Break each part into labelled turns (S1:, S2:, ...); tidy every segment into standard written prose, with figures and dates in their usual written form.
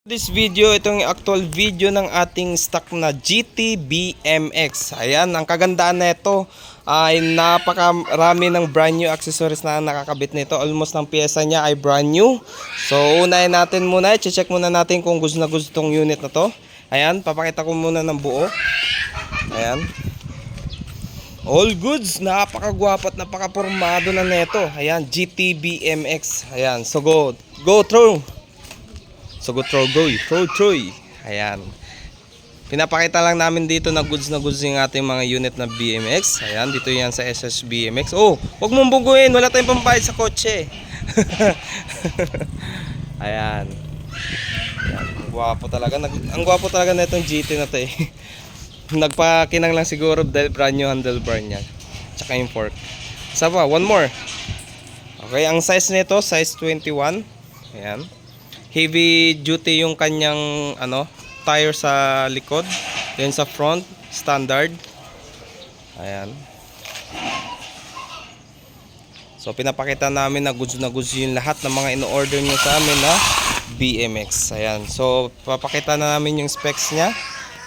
S1: This video, itong actual video ng ating stock na GT BMX. Ayan, ang kagandaan na ito ay napakarami ng brand new accessories na nakakabit nito. Almost ng pyesa niya ay brand new. So, unahin natin muna, i-check muna natin kung gusto na gusto tong unit na to. Ayan, papakita ko muna ng buo. Ayan. All goods, napakagwapo at napakapormado na nito. Ayan, GT BMX. Ayan, so go through. So go Troy. Ayan. Pinapakita lang namin dito na goods yung ating mga unit na BMX. Ayan, dito yan sa SS BMX. Oh, huwag mong buguin, wala tayong pambayad sa kotse. Ayan. Ayan. Ang gwapo talaga na itong GT na to eh. Nagpakinang lang siguro dahil brand new handlebar niya. Tsaka yung fork. Saba, one more. Okay, ang size nito, size 21. Ayan. Heavy duty yung kanyang tire sa likod. Then sa front, standard. Ayan. So pinapakita namin na goods yung lahat ng mga ino-order nyo sa amin na BMX. Ayan. So papakita na namin yung specs nya.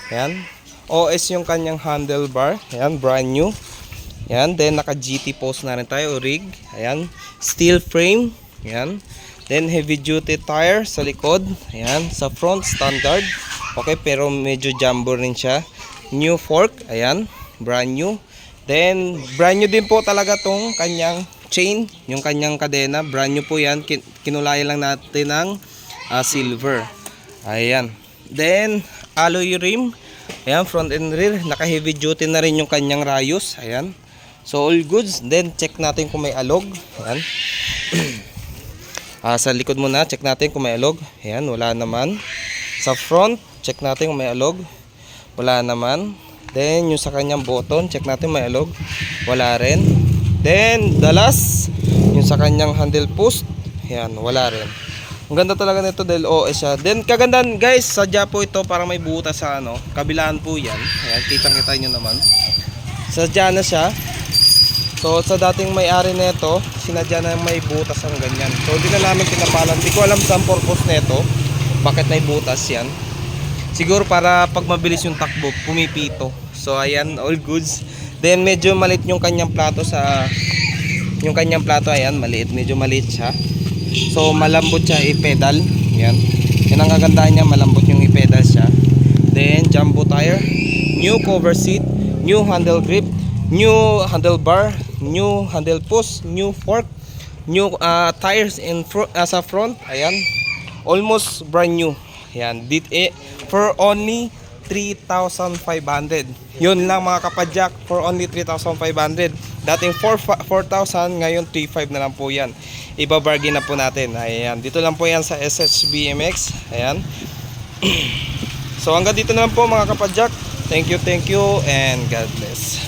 S1: Ayan. OS yung kanyang handlebar. Ayan, brand new. Ayan, then naka GT post na rin tayo, rig. Ayan, steel frame. Ayan. Then heavy duty tire sa likod. Ayan, sa front standard. Okay, pero medyo jumbo rin siya. New fork, ayan, brand new. Then brand new din po talaga tong kanyang chain, yung kanyang kadena, brand new po 'yan. Kinulay lang natin ng silver. Ayan. Then alloy rim. Ayan, front and rear, naka heavy duty na rin yung kanyang rayos. Ayan. So all goods. Then check natin kung may alog. Ayan. Sa likod muna, check natin kung may alog. Ayan, wala naman. Sa front, check natin kung may alog. Wala naman. Then, yung sa kanyang button, check natin may alog. Wala rin. Then, the last, yung sa kanyang handle post. Ayan, wala rin. Ang ganda talaga nito dahil OS siya. Then, kagandahan guys, sadya po ito para may butas sa kabilaan po yan. Ayan, kitang-kita nyo naman. Sadya na siya. So sa dating may-ari nito, sinadya na may butas ang ganyan. So hindi na namin tinapalan. Hindi ko alam sa purpose nito. Bakit may butas yan? Siguro para pag mabilis yung takbo, pumipito. So ayan, all goods. Then medyo maliit yung kanyang plato ayan, maliit, medyo maliit siya. So malambot siya i-pedal. Yan. Yan ang kagandahan niya, malambot yung i-pedal siya. Then jumbo tire, new cover seat, new handle grip, new handlebar, new handle post, new fork, new tires in front, sa front. Ayan, almost brand new. Ayan, for only 3,500. Yun lang mga kapadyak, for only 3,500. Dating 4,000, ngayon 3,500 na lang po yan. Ibabargain na po natin. Ayan, dito lang po yan sa SS BMX. Ayan. So hanggang dito na lang po mga kapadyak. Thank you and God bless.